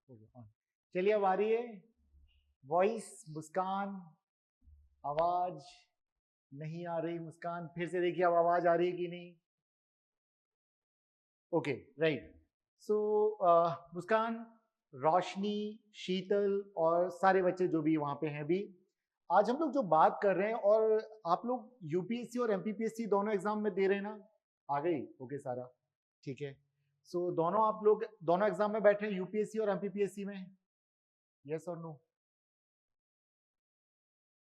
चलिए अब आ रही है वॉइस। मुस्कान, आवाज नहीं आ रही। मुस्कान फिर से देखिए अब आवाज आ रही है कि नहीं। Okay right. सो मुस्कान, रोशनी, शीतल और सारे बच्चे जो भी वहां पे हैं भी, आज हम लोग जो बात कर रहे हैं, और आप लोग यूपीएससी और एमपीपीएससी दोनों एग्जाम में दे रहे हैं ना। आ गई ओके सारा ठीक है। सो दोनों आप लोग दोनों एग्जाम में बैठे हैं, यूपीएससी और एमपीपीएससी में। यस और नो?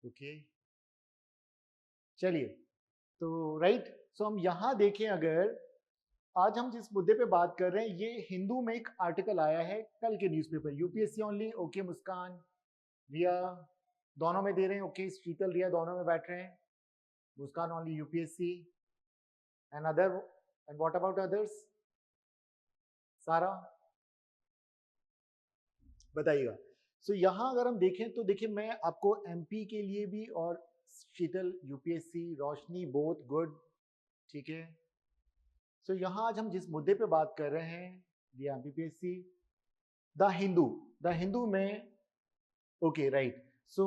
ओके चलिए। तो राइट, सो हम यहां देखें, अगर आज हम जिस मुद्दे पे बात कर रहे हैं, ये हिंदू में एक आर्टिकल आया है कल के न्यूज़पेपर। UPSC only. ओके मुस्कान, रिया दोनों में दे रहे हैं। ओके शीतल, रिया दोनों में बैठ रहे हैं। Muskan only UPSC and other. And what about others? सारा बताइएगा। सो यहाँ अगर हम देखें तो देखिए, मैं आपको एमपी के लिए भी, और शीतल यूपीएससी, रोशनी बोथ गुड, ठीक है। सो यहाँ आज हम जिस मुद्दे पे बात कर रहे हैं, ये MPPSC, the Hindu. The Hindu में ओके राइट। सो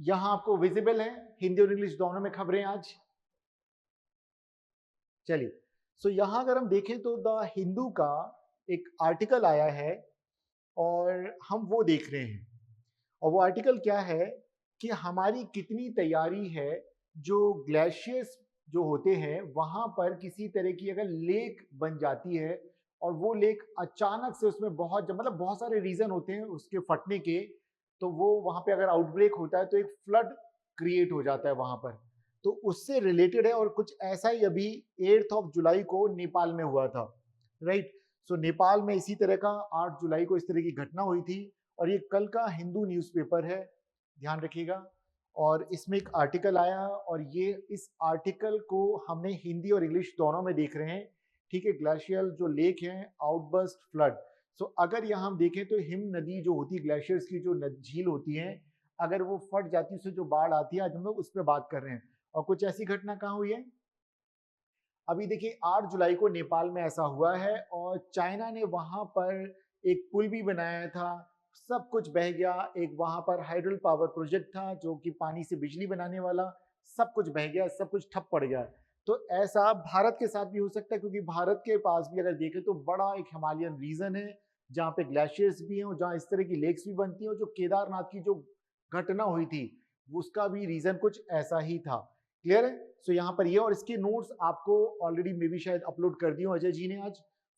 यहाँ आपको विजिबल है हिंदी और इंग्लिश दोनों में खबरें आज। चलिए, सो यहाँ अगर हम देखें तो द हिंदू का एक आर्टिकल आया है और हम वो देख रहे हैं। और वो आर्टिकल क्या है कि हमारी कितनी तैयारी है, जो ग्लेशियर्स जो होते हैं वहां पर किसी तरह की अगर लेक बन जाती है, और वो लेक अचानक से उसमें बहुत मतलब बहुत सारे रीजन होते हैं उसके फटने के, तो वो वहां पे अगर आउटब्रेक होता है तो एक फ्लड क्रिएट हो जाता है वहां पर। तो उससे रिलेटेड है, और कुछ ऐसा ही अभी 8 जुलाई को नेपाल में हुआ था। राइट। सो नेपाल में इसी तरह का 8 जुलाई को इस तरह की घटना हुई थी, और ये कल का हिंदू न्यूज़पेपर है, ध्यान रखिएगा। और इसमें एक आर्टिकल आया, और ये इस आर्टिकल को हमने हिंदी और इंग्लिश दोनों में देख रहे हैं, ठीक है। ग्लेशियल जो लेक है, आउटबर्स्ट फ्लड। सो अगर यहाँ हम देखें तो हिम नदी जो होती है, ग्लेशियर्स की जो झील होती है, अगर वो फट जाती है, उससे जो बाढ़ आती है, आज हम लोग उस पर बात कर रहे हैं। और कुछ ऐसी घटना कहाँ हुई है, अभी देखिए 8 जुलाई को नेपाल में ऐसा हुआ है, और चाइना ने वहां पर एक पुल भी बनाया था, सब कुछ बह गया। एक वहां पर हाइड्रो पावर प्रोजेक्ट था जो कि पानी से बिजली बनाने वाला, सब कुछ बह गया, सब कुछ ठप पड़ गया। तो ऐसा भारत के साथ भी हो सकता है, क्योंकि भारत के पास भी अगर देखें तो बड़ा एक हिमालयन रीजन है जहाँ पे ग्लेशियर्स भी हैं, और जहाँ इस तरह की लेक्स भी बनती हैं। और जो केदारनाथ की जो घटना हुई थी, उसका भी रीजन कुछ ऐसा ही था। क्लियर है? सो यहाँ पर ये, और इसके नोट्स आपको ऑलरेडी मे भी शायद अपलोड कर दिए अजय जी ने आज।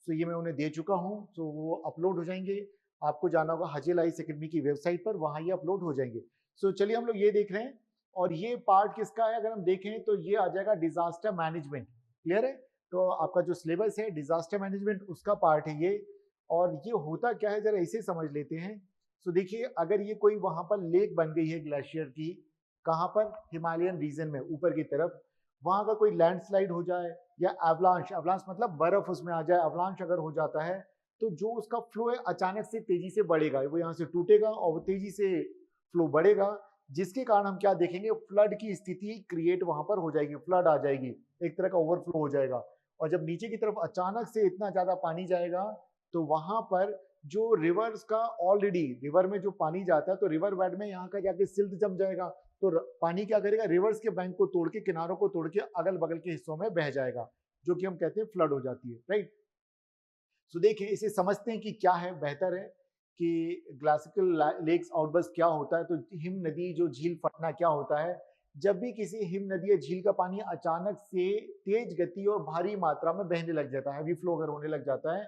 सो ये मैं उन्हें दे चुका हूँ, सो वो अपलोड हो जाएंगे। आपको जाना होगा हजेल आइस अकेडमी की वेबसाइट पर, वहां ये अपलोड हो जाएंगे। सो चलिए हम लोग ये देख रहे हैं, और ये पार्ट किसका है अगर हम देखें तो ये आ जाएगा डिजास्टर मैनेजमेंट। क्लियर है? तो आपका जो सिलेबस है डिजास्टर मैनेजमेंट, उसका पार्ट है ये। और ये होता क्या है जरा इसे समझ लेते हैं। सो देखिए, अगर ये कोई वहां पर लेक बन गई है ग्लेशियर की, कहां पर, हिमालयन रीजन में ऊपर की तरफ, वहां का कोई लैंडस्लाइड हो जाए, या एवलांश, एवलांश मतलब बर्फ उसमें आ जाए, एवलांश अगर हो जाता है, तो जो उसका फ्लो है अचानक से तेजी से बढ़ेगा, वो यहाँ से टूटेगा और वो तेजी से फ्लो बढ़ेगा, जिसके कारण हम क्या देखेंगे, फ्लड की स्थिति क्रिएट वहां पर हो जाएगी, फ्लड आ जाएगी, एक तरह का ओवरफ्लो हो जाएगा। और जब नीचे की तरफ अचानक से इतना ज्यादा पानी जाएगा, तो वहां पर जो रिवर्स का, ऑलरेडी रिवर में जो पानी जाता है, तो रिवर बेड में यहाँ का जाके सिल्ट जम जाएगा, तो पानी क्या करेगा, रिवर्स के बैंक को तोड़ के, किनारों को तोड़ के अगल बगल के हिस्सों में बह जाएगा, जो कि हम कहते हैं फ्लड हो जाती है। राइट। सो देखिए, इसे समझते हैं कि क्या है, बेहतर है कि क्लासिकल लेक्स आउटबर्स्ट क्या होता है। तो हिम नदी जो झील फटना क्या होता है, जब भी किसी हिम नदी या झील का पानी अचानक से तेज गति और भारी मात्रा में बहने लग जाता है, हैवी फ्लो अगर होने लग जाता है,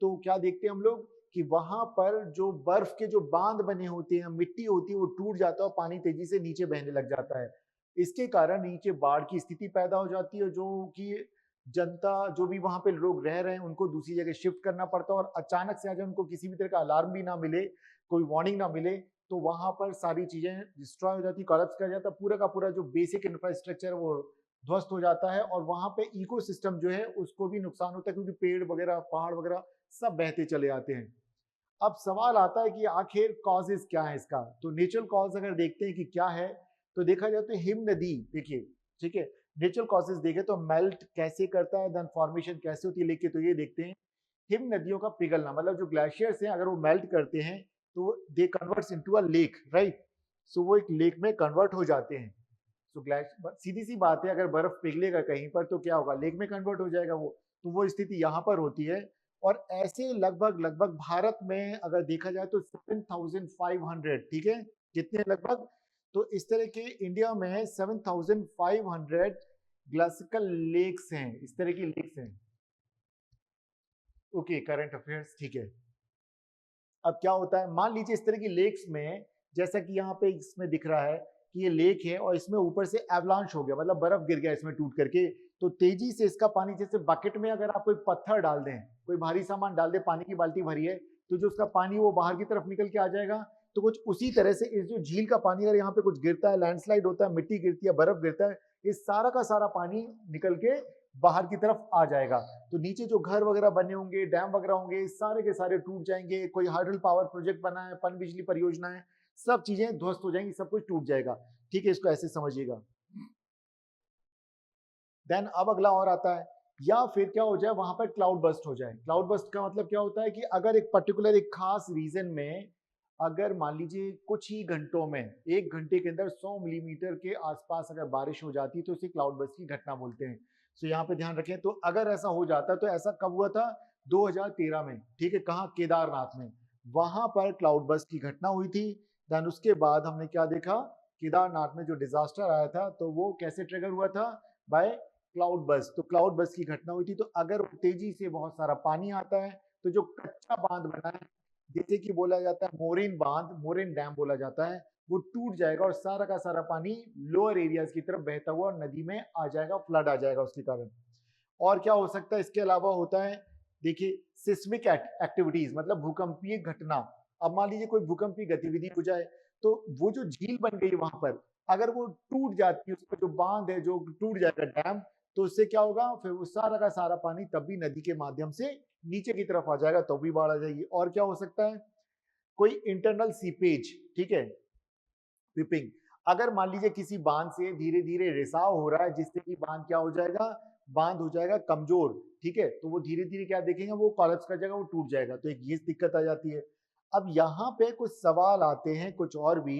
तो क्या देखते हैं हम लोग कि वहां पर जो बर्फ के जो बांध बने होते हैं, मिट्टी होती है, वो टूट जाता है और पानी तेजी से नीचे बहने लग जाता है। इसके कारण नीचे बाढ़ की स्थिति पैदा हो जाती है, जो कि जनता, जो भी वहां पे लोग रह रहे हैं, उनको दूसरी जगह शिफ्ट करना पड़ता है। और अचानक से अगर उनको किसी भी तरह का अलार्म भी ना मिले, कोई वार्निंग ना मिले, तो वहां पर सारी चीजें डिस्ट्रॉय हो जाती, कोलैप्स कर जाता, पूरा का पूरा जो बेसिक इंफ्रास्ट्रक्चर वो ध्वस्त हो जाता है, और वहां पे इकोसिस्टम जो है उसको भी नुकसान होता है, क्योंकि पेड़ वगैरह, पहाड़ वगैरह सब बहते चले आते हैं। अब सवाल आता है कि आखिर कॉजेज क्या है इसका। तो नेचुरल कॉज अगर देखते हैं कि क्या है, तो देखा जाए तो हिम नदी, देखिए ठीक है, नेचुरल कॉजेज देखें तो मेल्ट कैसे करता है, देन फॉर्मेशन कैसे होती है, लेके तो ये देखते हैं। हिम नदियों का पिघलना, मतलब जो ग्लेशियर्स हैं अगर वो मेल्ट करते हैं तो they converts into a lake, right. So वो एक लेक में कन्वर्ट हो जाते हैं। तो ग्लेशियर, सीधी सी बात है, अगर बर्फ पिघलेगा कहीं पर तो क्या होगा, लेक में कन्वर्ट हो जाएगा वो। तो वो स्थिति यहाँ पर होती है। और ऐसे लगभग लगभग भारत में अगर देखा जाए तो 7,500, ठीक है, कितने लगभग, तो इस तरह के इंडिया में 7,500 ग्लासिकल लेक्स हैं, इस तरह की लेक्स हैं। ओके, करंट अफेयर्स, ठीक है। अब क्या होता है, मान लीजिए इस तरह की लेक्स में, जैसा कि यहाँ पे इसमें दिख रहा है कि ये लेक है और इसमें ऊपर से एवलांश हो गया, मतलब बर्फ गिर गया इसमें टूट करके, तो तेजी से इसका पानी, जैसे बकेट में अगर आप कोई पत्थर डाल दें, कोई भारी सामान डाल दें, पानी की बाल्टी भरी है, तो जो उसका पानी वो बाहर की तरफ निकल के आ जाएगा। तो कुछ उसी तरह से इस जो झील का पानी, अगर यहाँ पे कुछ गिरता है, लैंडस्लाइड होता है, मिट्टी गिरती है, बर्फ गिरता है, इस सारा का सारा पानी निकल के बाहर की तरफ आ जाएगा। तो नीचे जो घर वगैरह बने होंगे, डैम वगैरह होंगे, सारे के सारे टूट जाएंगे। कोई हाइडल पावर प्रोजेक्ट बना है, पन बिजली परियोजना है, सब चीजें ध्वस्त हो जाएंगी, सब कुछ टूट जाएगा, ठीक है, इसको ऐसे समझिएगा। देन अब अगला और आता है, या फिर क्या हो जाए, वहां पर क्लाउड बस्ट हो जाए। क्लाउड बस्ट का मतलब क्या होता है कि अगर एक पर्टिकुलर एक खास रीजन में, अगर मान लीजिए कुछ ही घंटों में, 1 घंटे के अंदर 100 मिलीमीटर के आसपास अगर बारिश हो जाती है तो उसे क्लाउड बस्ट की घटना बोलते हैं। तो यहाँ पे ध्यान रखें, तो अगर ऐसा हो जाता, तो ऐसा कब हुआ था, 2013 में, ठीक है, कहाँ, केदारनाथ में, वहां पर क्लाउड बस्ट की घटना हुई थी। देन उसके बाद हमने क्या देखा, केदारनाथ में जो डिजास्टर आया था, तो वो कैसे ट्रिगर हुआ था, बाय क्लाउड बस्ट। तो क्लाउड बस्ट की घटना हुई थी। तो अगर तेजी से बहुत सारा पानी आता है, तो जो कच्चा बांध बना है, जैसे कि बोला जाता है मोरिन बांध, मोरिन डैम बोला जाता है, वो टूट जाएगा और सारा का सारा पानी लोअर एरियाज की तरफ बहता हुआ नदी में आ जाएगा, फ्लड आ जाएगा उसके कारण। और क्या हो सकता है इसके अलावा, होता है, देखिए, सिस्मिक एक्टिविटीज, मतलब भूकंपीय घटना। अब मान लीजिए कोई भूकंपीय गतिविधि हो जाए, तो वो जो झील बन गई वहां पर, अगर वो टूट जाती है, उसका जो बांध है जो टूट जाएगा, डैम, तो उससे क्या होगा, फिर वो सारा का सारा पानी तब भी नदी के माध्यम से नीचे की तरफ आ जाएगा, तो भी बाढ़ आ जाएगी। और क्या हो सकता है, कोई इंटरनल सीपेज, ठीक है, पिपिंग, अगर मान लीजिए किसी बांध से धीरे धीरे रिसाव हो रहा है, जिससे कि बांध क्या हो जाएगा, बांध हो जाएगा कमजोर, ठीक है, तो वो धीरे धीरे क्या देखेंगे, वो कोलैप्स कर जाएगा, वो टूट जाएगा, तो एक ये दिक्कत आ जाती है। अब यहाँ पे कुछ सवाल आते हैं कुछ और भी,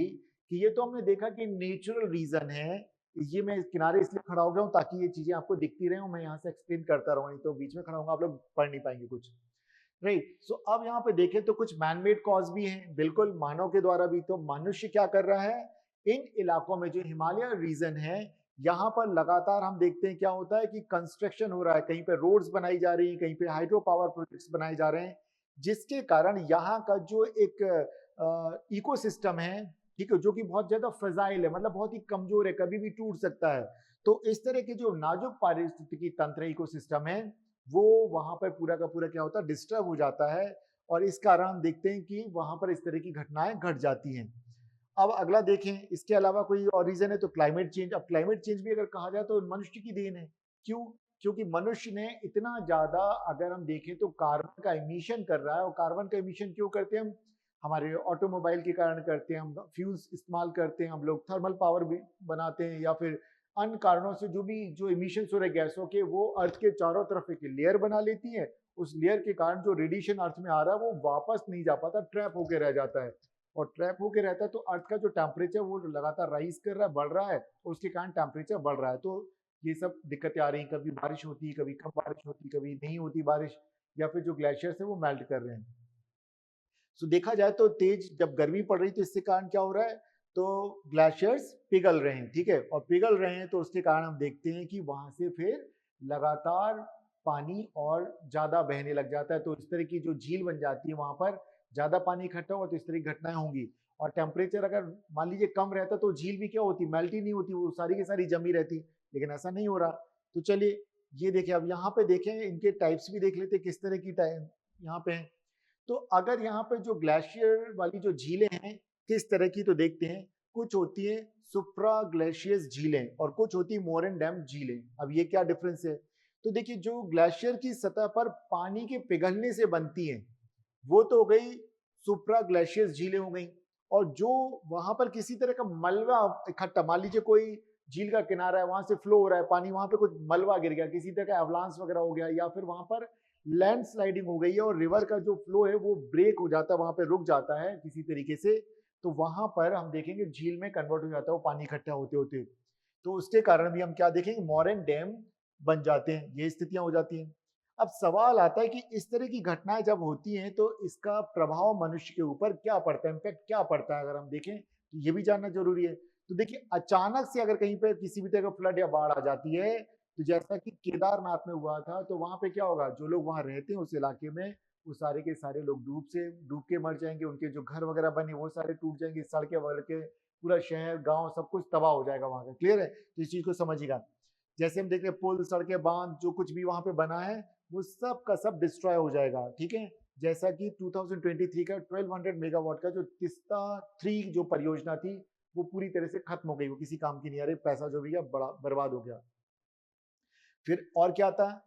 कि ये तो हमने देखा कि नेचुरल रीजन है, ये मैं किनारे इसलिए खड़ा हो गया हूँ ताकि ये चीजें आपको दिखती रहे, मैं यहाँ से एक्सप्लेन करता रहूँ, नहीं तो बीच में खड़ा होगा आप लोग पढ़ नहीं पाएंगे कुछ, राइट। सो अब यहाँ पे देखें तो कुछ मैनमेड कॉज भी हैं, बिल्कुल मानव के द्वारा भी। तो मनुष्य क्या कर रहा है, इन इलाकों में जो हिमालय रीजन है, यहाँ पर लगातार हम देखते हैं क्या होता है कि कंस्ट्रक्शन हो रहा है, कहीं पे रोड्स बनाई जा रही हैं, कहीं पे हाइड्रो पावर प्रोजेक्ट्स बनाए जा रहे हैं, जिसके कारण यहाँ का जो एक इकोसिस्टम है, ठीक है, जो कि बहुत ज्यादा फ्रजाइल है, मतलब बहुत ही कमजोर है, कभी भी टूट सकता है। तो इस तरह के जो नाजुक पारिस्थितिकी तंत्र इकोसिस्टम है, वो वहां पर पूरा का पूरा क्या होता है, डिस्टर्ब हो जाता है, और इस कारण हम देखते हैं कि वहां पर इस तरह की घटनाएं घट जाती हैं। अब अगला देखें, इसके अलावा कोई और रीजन है तो क्लाइमेट चेंज। अब क्लाइमेट चेंज भी अगर कहा जाए तो मनुष्य की देन है। क्यों? क्योंकि मनुष्य ने इतना ज्यादा, अगर हम देखें तो कार्बन का इमिशन कर रहा है। और कार्बन का इमिशन क्यों करते हैं हम, हमारे ऑटोमोबाइल के कारण करते हैं, हम फ्यूल्स इस्तेमाल करते हैं, हम लोग थर्मल पावर भी बनाते हैं, या फिर अन्य कारणों से जो भी जो इमिशन हो रहे गैसों के, वो अर्थ के चारों तरफ एक लेयर बना लेती है। उस लेयर के कारण जो रेडिएशन अर्थ में आ रहा है वो वापस नहीं जा पाता, ट्रैप होकर रह जाता है। और ट्रैप होकर रहता है तो अर्थ का जो टेम्परेचर वो लगातार राइज कर रहा है, बढ़ रहा है, उसके कारण टेम्परेचर बढ़ रहा है। तो ये सब दिक्कतें आ रही हैं, कभी बारिश होती है, कभी कम बारिश होती है, कभी नहीं होती बारिश, या फिर जो ग्लेशियर्स है वो मेल्ट कर रहे हैं। सो देखा जाए तो तेज जब गर्मी पड़ रही तो इससे कारण क्या हो रहा है, तो ग्लेशियर्स पिघल रहे हैं, ठीक है, और पिघल रहे हैं तो उसके कारण हम देखते हैं कि वहां से फिर लगातार पानी और ज्यादा बहने लग जाता है। तो इस तरह की जो झील बन जाती है, वहां पर ज्यादा पानी इकट्ठा हुआ तो इस तरह की घटनाएं होंगी। और टेम्परेचर अगर मान लीजिए कम रहता तो झील भी क्या होती, मेल्ट ही नहीं होती, वो सारी की सारी जमी रहती, लेकिन ऐसा नहीं हो रहा। तो चलिए ये देखें, अब यहाँ पे देखें, इनके टाइप्स भी देख लेते किस तरह की टाइप यहाँ पे है। तो अगर यहाँ पे जो ग्लेशियर वाली जो झीलें हैं किस तरह की, तो देखते हैं, कुछ होती है सुप्रा ग्लेशियस झीलें और कुछ होती है मोरन डैम झीलें। अब ये क्या डिफरेंस है, तो देखिए, जो ग्लेशियर की सतह पर पानी के पिघलने से बनती हैं वो तो हो गई सुप्रा ग्लेशियस झीलें हो गई। और जो वहां पर किसी तरह का मलबा इकट्ठा, मान लीजिए कोई झील का किनारा है, वहां से फ्लो हो रहा है पानी, वहां पे कुछ मलबा गिर गया, किसी तरह का एवलांस वगैरह हो गया, या फिर वहां पर लैंडस्लाइडिंग हो गई है और रिवर का जो फ्लो है वो ब्रेक हो जाता है, वहां पे रुक जाता है किसी तरीके से, तो वहां पर हम देखेंगे झील में कन्वर्ट हो जाता है वो पानी इकट्ठा होते होते। तो उसके कारण भी हम क्या देखेंगे, मॉरेन डैम बन जाते हैं, ये स्थितियां हो जाती हैं। अब सवाल आता है कि इस तरह की घटनाएं जब होती हैं तो इसका प्रभाव मनुष्य के ऊपर क्या पड़ता है, इम्पैक्ट क्या पड़ता है, अगर हम देखें तो ये भी जानना जरूरी है। तो देखिए, अचानक से अगर कहीं पे किसी भी तरह का फ्लड या बाढ़ आ जाती है, तो जैसा कि केदारनाथ में हुआ था, तो वहां पे क्या होगा, जो लोग वहां रहते हैं उस इलाके में, वो सारे के सारे लोग डूब के मर जाएंगे, उनके जो घर वगैरह बने वो सारे टूट जाएंगे, सड़कें वड़के, पूरा शहर गांव सब कुछ तबाह हो जाएगा वहां का। क्लियर है? तो इस चीज को समझिएगा। जैसे हम देख रहे हैं पुल, सड़कें, बांध, जो कुछ भी वहां पे बना है वो सब का सब डिस्ट्रॉय हो जाएगा। ठीक है? जैसा कि 2023 का 1200 मेगावाट का जो तिस्ता 3 जो परियोजना थी, वो पूरी तरह से खत्म हो गई, वो किसी काम की नहीं आ रही, पैसा जो भी है बड़ा बर्बाद हो गया। फिर और क्या आता है,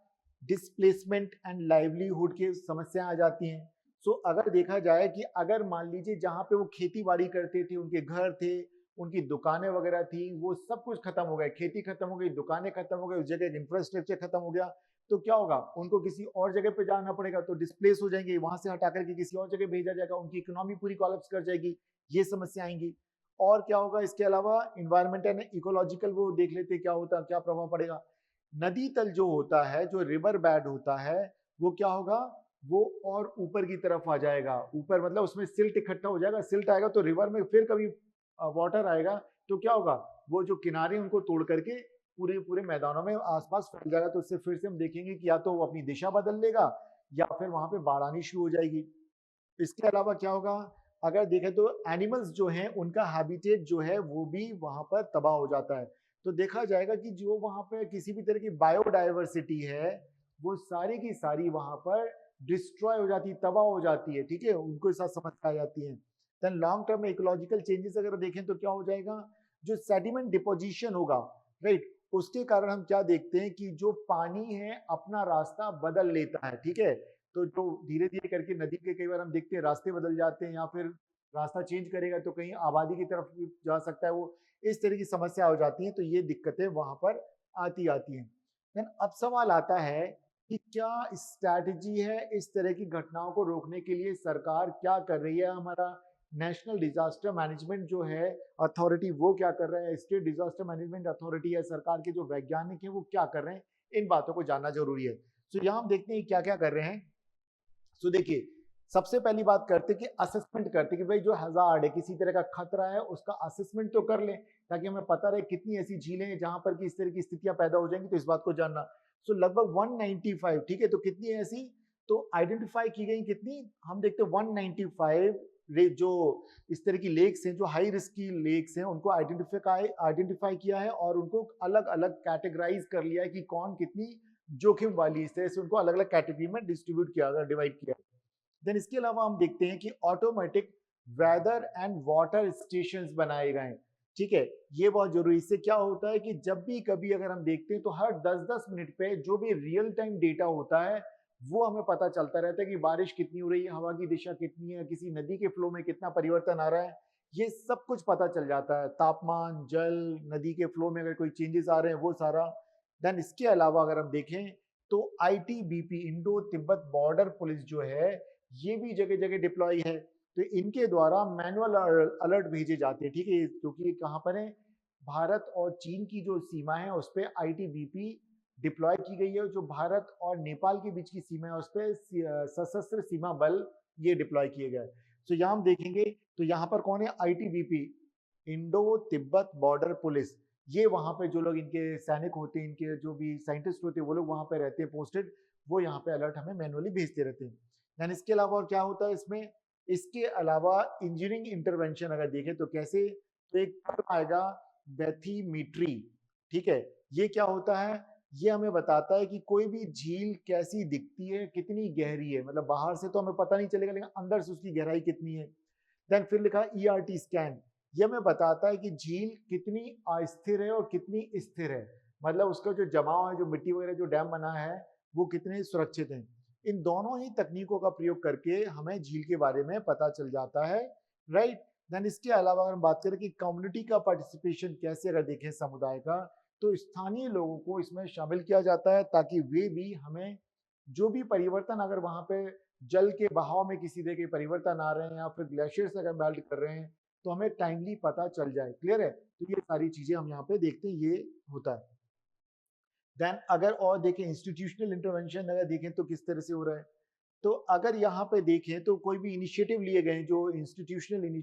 डिस्प्लेसमेंट एंड लाइवलीहुड की समस्या आ जाती हैं। सो अगर देखा जाए कि अगर मान लीजिए जहां पे वो खेती बाड़ी करते थे, उनके घर थे, उनकी दुकानें वगैरह थी, वो सब कुछ खत्म हो गया, खेती खत्म हो गई, दुकानें खत्म हो गई, उस जगह इंफ्रास्ट्रक्चर खत्म हो गया, तो क्या होगा, उनको किसी और जगह पे जाना पड़ेगा, तो डिस्प्लेस हो जाएंगे, वहां से हटा करके किसी और जगह भेजा जाएगा, उनकी इकोनॉमी पूरी कोलैप्स कर जाएगी, ये समस्या आएंगी। और क्या होगा इसके अलावा, इन्वायरमेंट एंड इकोलॉजिकल वो देख लेते क्या होता, क्या प्रभाव पड़ेगा। नदी तल जो होता है, जो रिवर बेड होता है, वो क्या होगा, वो और ऊपर की तरफ आ जाएगा, ऊपर मतलब उसमें सिल्ट इकट्ठा हो जाएगा, सिल्ट आएगा तो रिवर में फिर कभी वाटर आएगा, तो क्या होगा, वो जो किनारे उनको तोड़ करके पूरे पूरे मैदानों में आसपास फैल जाएगा, तो उससे फिर से हम देखेंगे कि या तो वो अपनी दिशा बदल लेगा या फिर वहां पे बाढ़ आनी शुरू हो जाएगी। इसके अलावा क्या होगा, अगर देखें तो एनिमल्स जो हैं उनका हैबिटेट जो है वो भी वहां पर तबाह हो जाता है। तो देखा जाएगा कि जो वहां पर किसी भी तरह की बायोडाइवर्सिटी है, वो सारी की सारी वहां पर डिस्ट्रॉय हो जाती है, तबाह हो जाती है। ठीक है, उनको साथ समझ आ जाती है। देन लॉन्ग टर्म में इकोलॉजिकल चेंजेस अगर देखें तो क्या हो जाएगा, जो सेडिमेंट डिपोजिशन होगा, राइट, उसके कारण हम क्या देखते हैं कि जो पानी है अपना रास्ता बदल लेता है। ठीक है, तो जो धीरे धीरे करके नदी के कई बार हम देखते हैं रास्ते बदल जाते हैं, या फिर रास्ता चेंज करेगा तो कहीं आबादी की तरफ भी जा सकता है वो, इस तरह की समस्या हो जाती है, तो ये दिक्कतें वहां पर आती आती हैं। देन अब सवाल आता है कि क्या स्ट्रैटेजी है इस तरह की घटनाओं को रोकने के लिए, सरकार क्या कर रही है, हमारा नेशनल डिजास्टर मैनेजमेंट जो है अथॉरिटी वो क्या कर रहा है, स्टेट डिजास्टर मैनेजमेंट अथॉरिटी है, सरकार के जो वैज्ञानिक है वो क्या कर रहे हैं, इन बातों को जानना जरूरी है। तो यहाँ हम देखते हैं क्या क्या कर रहे हैं। सो देखिए, सबसे पहली बात करते कि असेसमेंट करते कि भाई जो हजार्ड है, किसी तरह का खतरा है, उसका असेसमेंट तो कर लें, ताकि हमें पता रहे कितनी ऐसी झीलें हैं जहां पर कि इस तरह की स्थितियां पैदा हो जाएंगी, तो इस बात को जानना। सो लगभग 195, ठीक है, तो कितनी है ऐसी, तो आइडेंटिफाई की गई कितनी, हम देखते हैं 195 जो इस तरह की लेक्स हैं, जो हाई रिस्क की लेक्स हैं, उनको आइडेंटिफाई किया है और उनको अलग अलग कैटेगराइज कर लिया है कि कौन कितनी जोखिम वाली, इस तरह से उनको अलग अलग कैटेगरी में डिस्ट्रीब्यूट किया गया, डिवाइड किया। देन इसके अलावा हम देखते हैं कि automatic weather and water stations बनाए गए हैं। ठीक है, ये बहुत जरूरी। इससे क्या होता है कि जब भी कभी अगर हम देखते हैं तो हर 10-10 मिनट पे जो भी रियल टाइम डेटा होता है वो हमें पता चलता रहता है कि बारिश कितनी हो रही है, हवा की दिशा कितनी है, किसी नदी के फ्लो में कितना परिवर्तन आ रहा है, ये सब कुछ पता चल जाता है। तापमान, जल, नदी के फ्लो में अगर कोई चेंजेस आ रहे हैं वो सारा। देन इसके अलावा अगर हम देखें तो ITBP, Indo Tibet border police जो है, ये भी जगह जगह डिप्लॉय है, तो इनके द्वारा मैनुअल अलर्ट भेजे जाते हैं। ठीक है, क्योंकि कहाँ पर है, भारत और चीन की जो सीमा है उस पर आईटीबीपी डिप्लॉय की गई है, जो भारत और नेपाल के बीच की सीमा है उस पर सशस्त्र सीमा बल ये डिप्लॉय किए गए। तो यहाँ हम देखेंगे तो यहाँ पर कौन है, ITBP, Indo Tibet border police, ये वहां पे जो लोग इनके सैनिक होते हैं, इनके जो भी साइंटिस्ट होते हैं, वो लोग वहां पे रहते हैं पोस्टेड, वो यहाँ पे अलर्ट हमें मैनुअली भेजते रहते हैं। देन इसके अलावा और क्या होता है इसमें, इसके अलावा इंजीनियरिंग इंटरवेंशन अगर देखें तो कैसे, तो एक टर्म आएगा बैथीमीट्री। ठीक है, ये क्या होता है, ये हमें बताता है कि कोई भी झील कैसी दिखती है, कितनी गहरी है, मतलब बाहर से तो हमें पता नहीं चलेगा लेकिन अंदर से उसकी गहराई कितनी है। देन फिर लिखा ईआरटी स्कैन, ये हमें बताता है कि झील कितनी अस्थिर है और कितनी स्थिर है, मतलब उसका जो जमाव है, जो मिट्टी वगैरह जो डैम बना है, वो कितने सुरक्षित हैं। इन दोनों ही तकनीकों का प्रयोग करके हमें झील के बारे में पता चल जाता है, राइट। देन इसके अलावा अगर हम बात करें कि कम्युनिटी का पार्टिसिपेशन कैसे, अगर देखें समुदाय का, तो स्थानीय लोगों को इसमें शामिल किया जाता है ताकि वे भी हमें जो भी परिवर्तन अगर वहां पे जल के बहाव में किसी तरह के परिवर्तन आ रहे हैं या फिर ग्लेशियर्स अगर मेल्ट कर रहे हैं तो हमें टाइमली पता चल जाए। क्लियर है? तो ये सारी चीजें हम यहाँ पे देखते हैं, ये होता है। देन अगर और देखें इंस्टीट्यूशनल इंटरवेंशन अगर देखें तो किस तरह से हो रहा है, तो अगर यहाँ पे देखें तो कोई भी इनिशिएटिव लिए गए जो इंस्टीट्यूशनल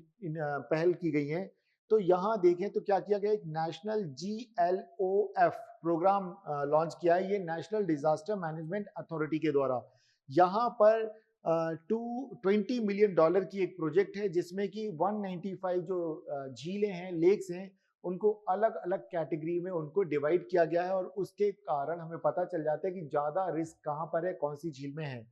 पहल की गई हैं, तो यहाँ देखें तो क्या किया गया, एक नेशनल GLOF प्रोग्राम लॉन्च किया है, ये नेशनल डिजास्टर मैनेजमेंट अथॉरिटी के द्वारा। यहाँ पर $20 मिलियन की एक प्रोजेक्ट है जिसमें कि 195 जो झीलें हैं, लेक्स हैं, उनको अलग अलग कैटेगरी में उनको डिवाइड किया गया है और उसके कारण हमें पता चल जाता है कि ज्यादा रिस्क कहाँ पर है, कौन सी झील में है।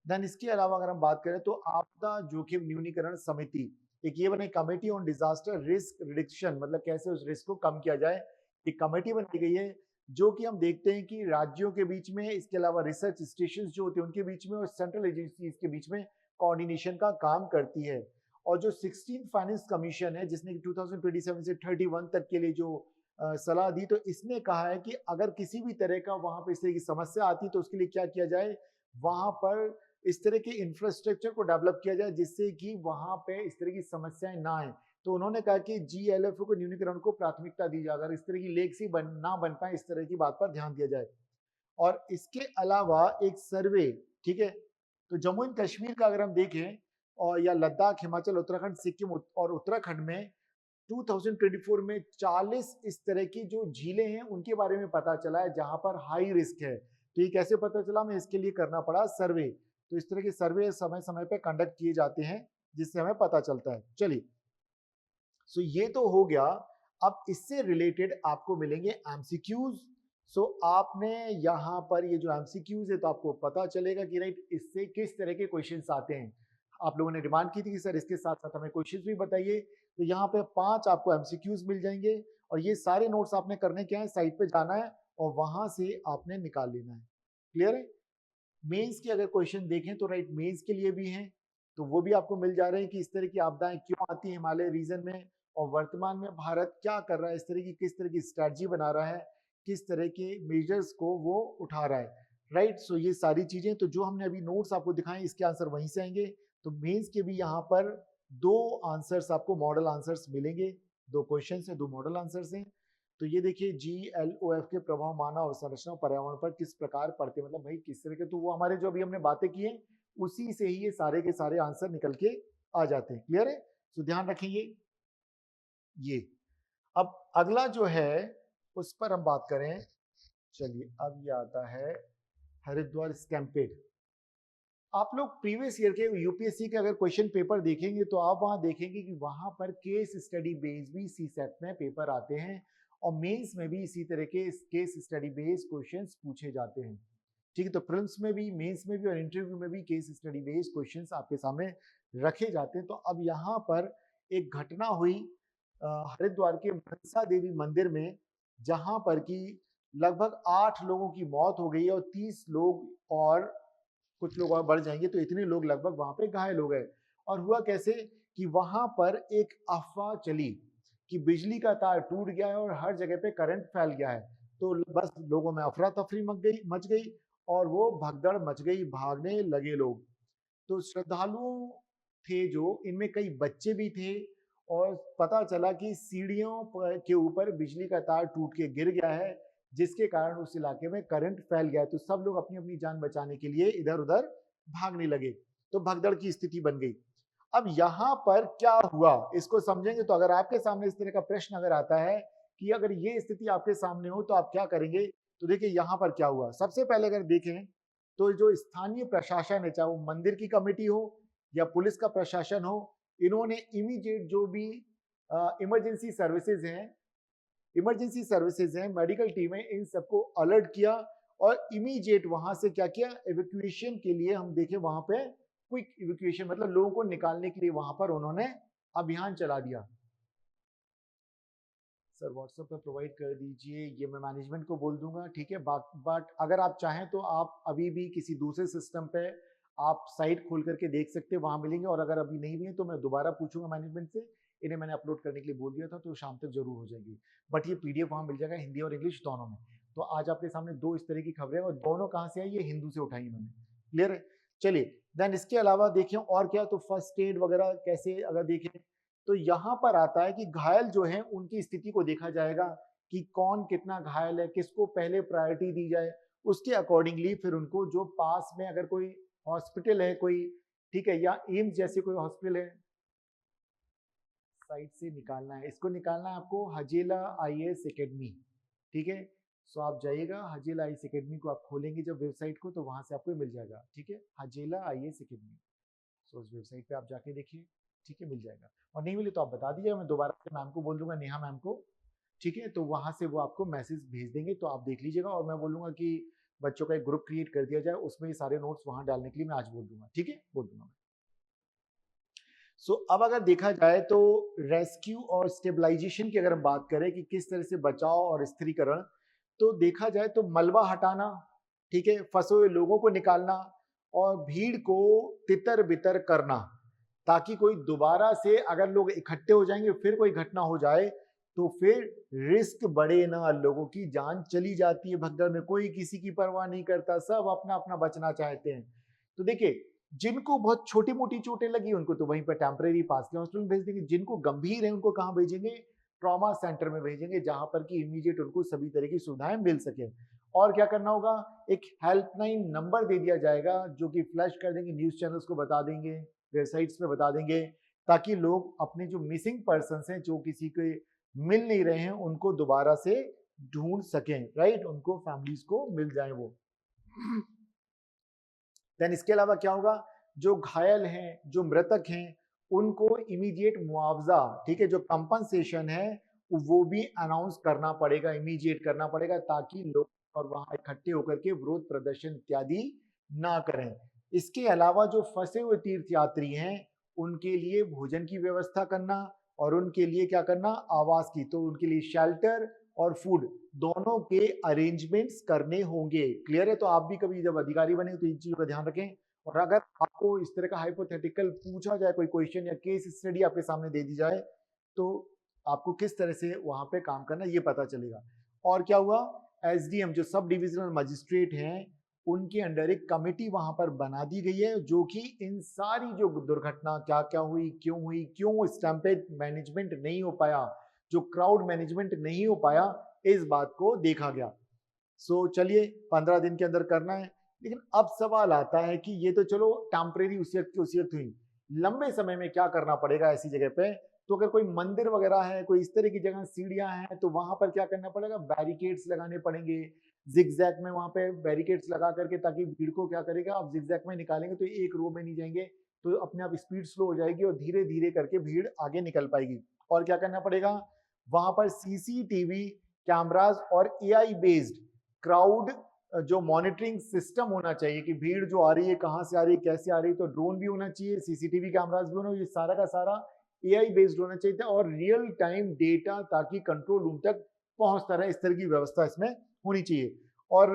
देन इसके अलावा अगर हम बात करें तो आपदा जोखिम न्यूनीकरण समिति, एक ये बने committee on disaster risk reduction, मतलब कैसे उस रिस्क को कम किया जाए, एक कमेटी बनाई गई है जो कि हम देखते हैं कि राज्यों के बीच में, इसके अलावा रिसर्च स्टेशन जो होते हैं उनके बीच में और सेंट्रल एजेंसीज के बीच में कोऑर्डिनेशन का काम करती है। और जो 16 फाइनेंस कमीशन है जिसने 2027 से 31 तक के लिए जो सलाह दी, तो इसने कहा है कि अगर किसी भी तरह का वहां पर इस तरह की समस्या आती तो उसके लिए क्या किया जाए, वहां पर इस तरह के इंफ्रास्ट्रक्चर को डेवलप किया जाए जिससे कि वहां पे इस तरह की समस्याएं ना आए। तो उन्होंने कहा कि GLF को न्यूनीकरण को प्राथमिकता दी जाए, अगर इस तरह की लेक्स ही ना बन पाए, इस तरह की बात पर ध्यान दिया जाए। और इसके अलावा एक सर्वे, ठीक है, तो जम्मू एंड कश्मीर का अगर हम देखें और या लद्दाख, हिमाचल, उत्तराखंड, सिक्किम और उत्तराखंड में 2024 में 40 इस तरह की जो झीलें हैं उनके बारे में पता चला है जहां पर हाई रिस्क है। तो ये कैसे पता चला, हमें इसके लिए करना पड़ा सर्वे। तो इस तरह के सर्वे समय समय पे कंडक्ट किए जाते हैं जिससे हमें पता चलता है। चलिए, सो ये तो हो गया। अब इससे रिलेटेड आपको मिलेंगे एमसीक्यूज। सो आपने यहाँ पर ये जो एमसीक्यूज है तो आपको पता चलेगा कि राइट इससे किस तरह के क्वेश्चंस आते हैं। आप लोगों ने डिमांड की थी कि सर इसके साथ साथ हमें क्वेश्चंस भी बताइए, तो यहाँ पे 5 आपको एमसीक्यूज मिल जाएंगे और ये सारे नोट्स आपने करने क्या है, साइट पे जाना है और वहां से आपने निकाल लेना है। क्लियर है? मेंस के अगर क्वेश्चन देखें तो राइट मेंस के लिए भी हैं, तो वो भी आपको मिल जा रहे हैं कि इस तरह की आपदाएं क्यों आती हैं हिमालय रीजन में और वर्तमान में भारत क्या कर रहा है, इस तरह की किस तरह की स्ट्रैटेजी बना रहा है, किस तरह के मेजर्स को वो उठा रहा है। राइट, सो ये सारी चीजें तो जो हमने अभी नोट्स आपको दिखाए इसके आंसर वहीं से आएंगे। तो मेंस के भी यहाँ पर 2 आंसर्स आपको मॉडल आंसर्स मिलेंगे, 2 क्वेश्चन है, 2 मॉडल आंसर्स हैं। तो ये देखिए GLOF के प्रभाव मानव अवसंरचना पर्यावरण पर किस प्रकार पड़ते, मतलब भाई किस तरह के, तो वो हमारे जो अभी हमने बातें की हैं उसी से ही ये सारे के सारे आंसर निकल के आ जाते हैं। क्लियर है? तो ध्यान रखेंगे ये। अब अगला जो है उस पर हम बात करें। चलिए, अब ये आता है हरिद्वार स्टैंपेड। आप लोग प्रीवियस ईयर के यूपीएससी के अगर क्वेश्चन पेपर देखेंगे तो आप वहां देखेंगे कि वहां पर केस स्टडी बेस्ड भी सीसेट में पेपर आते हैं और मेंस में भी इसी तरह के केस स्टडी बेस्ड क्वेश्चंस पूछे जाते हैं। ठीक है, तो प्रिलिम्स में भी, मेंस में भी और इंटरव्यू में भी केस स्टडी बेस्ड क्वेश्चंस आपके सामने रखे जाते हैं। तो अब यहाँ पर एक घटना हुई हरिद्वार के मनसा देवी मंदिर में, जहां पर कि लगभग 8 लोगों की मौत हो गई और 30 लोग और कुछ लोग और बढ़ जाएंगे, तो इतने लोग लगभग वहां पे घायल हो गए। और हुआ कैसे कि वहां पर एक अफवाह चली कि बिजली का तार टूट गया है और हर जगह पे करंट फैल गया है। तो बस लोगों में अफरा तफरी मच गई और वो भगदड़ मच गई, भागने लगे लोग। तो श्रद्धालुओं थे जो, इनमें कई बच्चे भी थे और पता चला कि सीढ़ियों के ऊपर बिजली का तार टूट के गिर गया है जिसके कारण उस इलाके में करंट फैल गया है। तो सब लोग अपनी अपनी जान बचाने के लिए इधर उधर भागने लगे, तो भगदड़ की स्थिति बन गई। अब यहाँ पर क्या हुआ इसको समझेंगे। तो अगर आपके सामने इस तरह का प्रश्न अगर आता है कि अगर ये स्थिति आपके सामने हो तो आप क्या करेंगे, तो देखिए यहाँ पर क्या हुआ। सबसे पहले अगर देखें तो जो स्थानीय प्रशासन है, चाहे वो मंदिर की कमेटी हो या पुलिस का प्रशासन हो, इन्होंने इमीडिएट जो भी इमरजेंसी सर्विसेज हैं, मेडिकल टीम है, इन सबको अलर्ट किया और इमीडिएट वहां से क्या किया, एवैक्यूएशन के लिए हम देखें वहां पे क्विक इवैक्यूएशन, मतलब लोगों को निकालने के लिए वहां पर उन्होंने अभियान चला दिया। सर व्हाट्सएप पे प्रोवाइड कर दीजिए, ये मैं मैनेजमेंट को बोल दूंगा, ठीक है। बट अगर आप चाहें तो आप अभी भी किसी दूसरे सिस्टम पे आप साइट खोल करके देख सकते हैं, वहां मिलेंगे। और अगर अभी नहीं भी है तो मैं दोबारा पूछूंगा मैनेजमेंट से, इन्हें मैंने अपलोड करने के लिए बोल दिया था तो शाम तक जरूर हो जाएगी। बट ये PDF वहां मिल जाएगा हिंदी और इंग्लिश दोनों में। तो आज आपके सामने दो इस तरह की खबरें, और दोनों कहां से आई, ये हिंदू से उठाई मैंने। क्लियर है? चलिए, देन इसके अलावा देखिए और क्या, तो फर्स्ट एड वगैरह कैसे अगर देखें तो यहां पर आता है कि घायल जो है उनकी स्थिति को देखा जाएगा कि कौन कितना घायल है, किसको पहले प्रायोरिटी दी जाए, उसके अकॉर्डिंगली फिर उनको जो पास में अगर कोई हॉस्पिटल है कोई, ठीक है, या एम्स जैसे कोई हॉस्पिटल है, साइट से निकालना है, इसको निकालना है आपको हजेला आईएएस एकेडमी, ठीक है। सो आप जाइएगा हजेला आईएएस एकेडमी को, आप खोलेंगे जब वेबसाइट को तो वहां से आपको मिल जाएगा, ठीक है, हजेला आईएएस एकेडमी। सो उस वेबसाइट पे आप जाके देखिए, ठीक है, मिल जाएगा। और नहीं मिले तो आप बता दीजिएगा, मैं दोबारा मैम को बोल दूंगा, नेहा मैम को, ठीक है, तो वहां से वो आपको मैसेज भेज देंगे, तो आप देख लीजिएगा। और मैं बोलूंगा कि बच्चों का एक ग्रुप क्रिएट कर दिया जाए, उसमें ये सारे नोट्स वहां डालने के लिए मैं आज बोल दूंगा, ठीक है, बोल दूंगा मैं। सो अब अगर देखा जाए तो रेस्क्यू और स्टेबलाइजेशन की अगर हम बात करें कि किस तरह से बचाव और स्थिरीकरण, तो देखा जाए तो मलबा हटाना, ठीक है, फंसे हुए लोगों को निकालना और भीड़ को तितर बितर करना, ताकि कोई दोबारा से अगर लोग इकट्ठे हो जाएंगे फिर कोई घटना हो जाए तो फिर रिस्क बढ़े ना, लोगों की जान चली जाती है भगदड़ में, कोई किसी की परवाह नहीं करता, सब अपना अपना बचना चाहते हैं। तो देखिए, जिनको बहुत छोटी मोटी चोटें लगी उनको तो वहीं पर टेम्परेरी पास के हॉस्पिटल में भेज देंगे, जिनको गंभीर है उनको कहाँ भेजेंगे, ट्रॉमा सेंटर में भेजेंगे, जहां पर कि इमीडिएट उनको सभी तरह की सुविधाएं मिल सके। और क्या करना होगा, एक हेल्पलाइन नंबर दे दिया जाएगा जो कि फ्लैश कर देंगे, न्यूज चैनल्स को बता देंगे, वेबसाइट्स पे बता देंगे, ताकि लोग अपने जो मिसिंग पर्सन हैं, जो किसी के मिल नहीं रहे हैं, उनको दोबारा से ढूंढ सकें, राइट, उनको फैमिलीज को मिल जाए वो। देन इसके अलावा क्या होगा, जो घायल हैं, जो मृतक हैं, उनको इमीडिएट मुआवजा, ठीक है, जो कंपनसेशन है वो भी अनाउंस करना पड़ेगा, इमीडिएट करना पड़ेगा, ताकि लोग और वहां इकट्ठे होकर के विरोध प्रदर्शन इत्यादि ना करें। इसके अलावा जो फंसे हुए तीर्थयात्री हैं उनके लिए भोजन की व्यवस्था करना, और उनके लिए क्या करना, आवास की, तो उनके लिए शेल्टर और फूड दोनों के अरेंजमेंट्स करने होंगे। क्लियर है? तो आप भी कभी जब अधिकारी बने तो इन चीजों का ध्यान रखें। और अगर आपको इस तरह का हाइपोथेटिकल पूछा जाए, कोई क्वेश्चन या केस स्टडी आपके सामने दे दी जाए, तो आपको किस तरह से वहां पे काम करना ये पता चलेगा। और क्या हुआ, एसडीएम जो सब डिविजनल मजिस्ट्रेट हैं उनके अंडर एक कमेटी वहां पर बना दी गई है, जो कि इन सारी जो दुर्घटना क्या क्या हुई, क्यों स्टैम्पेड मैनेजमेंट नहीं हो पाया, जो क्राउड मैनेजमेंट नहीं हो पाया, इस बात को देखा गया। सो चलिए 15 दिन के अंदर करना है। लेकिन अब सवाल आता है कि ये तो चलो टेम्परेरी उसी वक्त की उसी वक्त हुई, लंबे समय में क्या करना पड़ेगा ऐसी जगह पे। तो अगर कोई मंदिर वगैरह है, कोई इस तरह की जगह सीढ़ियां हैं, तो वहां पर क्या करना पड़ेगा, बैरिकेड्स लगाने पड़ेंगे, जिगजैग में वहां पे बैरिकेड्स लगा करके, ताकि भीड़ को क्या करेगा, आप जिगजैग में निकालेंगे तो एक रो में नहीं जाएंगे, तो अपने आप स्पीड स्लो हो जाएगी और धीरे धीरे करके भीड़ आगे निकल पाएगी। और क्या करना पड़ेगा, वहां पर सीसीटीवी कैमराज और एआई बेस्ड क्राउड जो मॉनिटरिंग सिस्टम होना चाहिए, कि भीड़ जो आ रही है कहां से आ रही है, कैसे आ रही है, तो ड्रोन भी होना चाहिए, सीसीटीवी कैमराज भी होना, ये सारा का सारा एआई बेस्ड होना चाहिए, और रियल टाइम डेटा ताकि कंट्रोल रूम तक पहुंचता रहे, इस तरह की व्यवस्था इसमें होनी चाहिए। और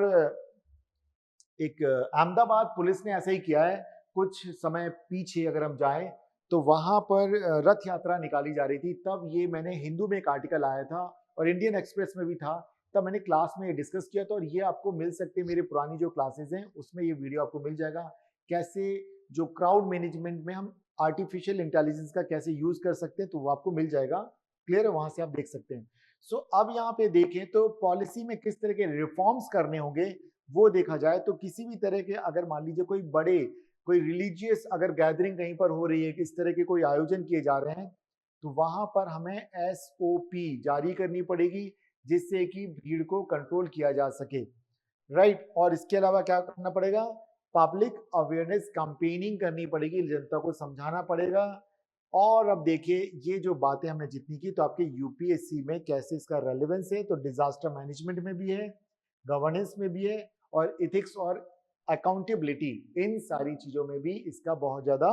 एक अहमदाबाद पुलिस ने ऐसा ही किया है, कुछ समय पीछे अगर हम जाएं तो वहां पर रथ यात्रा निकाली जा रही थी, तब ये मैंने हिंदू में एक आर्टिकल आया था और इंडियन एक्सप्रेस में भी था, तब मैंने क्लास में ये डिस्कस किया था, और ये आपको मिल सकते हैं मेरी पुरानी जो क्लासेस हैं उसमें, ये वीडियो आपको मिल जाएगा, कैसे जो क्राउड मैनेजमेंट में हम आर्टिफिशियल इंटेलिजेंस का कैसे यूज कर सकते हैं, तो वो आपको मिल जाएगा। क्लियर है? वहां से आप देख सकते हैं। सो अब यहाँ पे देखें तो पॉलिसी में किस तरह के रिफॉर्म्स करने होंगे वो देखा जाए, तो किसी भी तरह के अगर मान लीजिए कोई रिलीजियस अगर गैदरिंग कहीं पर हो रही है, किस तरह के कोई आयोजन किए जा रहे हैं, तो वहां पर हमें एसओपी जारी करनी पड़ेगी, जिससे कि भीड़ को कंट्रोल किया जा सके, राइट। और इसके अलावा क्या करना पड़ेगा, पब्लिक अवेयरनेस कैंपेनिंग करनी पड़ेगी, जनता को समझाना पड़ेगा। और अब देखिए, ये जो बातें हमने जितनी की, तो आपके यूपीएससी में कैसे इसका रेलेवेंस है, तो डिजास्टर मैनेजमेंट में भी है, गवर्नेंस में भी है, और इथिक्स और अकाउंटेबिलिटी, इन सारी चीजों में भी इसका बहुत ज्यादा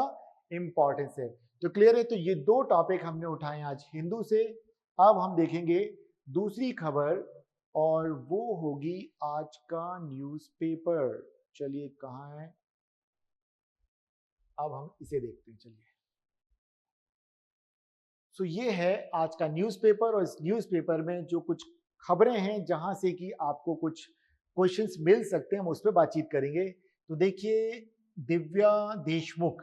इंपॉर्टेंस है। तो क्लियर है? तो ये दो टॉपिक हमने उठाए आज हिंदू से। अब हम देखेंगे दूसरी खबर, और वो होगी आज का न्यूज़पेपर। चलिए कहाँ है, अब हम इसे देखते हैं, चलिए। सो ये है आज का न्यूज़पेपर, और इस न्यूज़पेपर में जो कुछ खबरें हैं जहां से कि आपको कुछ क्वेश्चंस मिल सकते हैं, हम उस पर बातचीत करेंगे। तो देखिए, दिव्या देशमुख,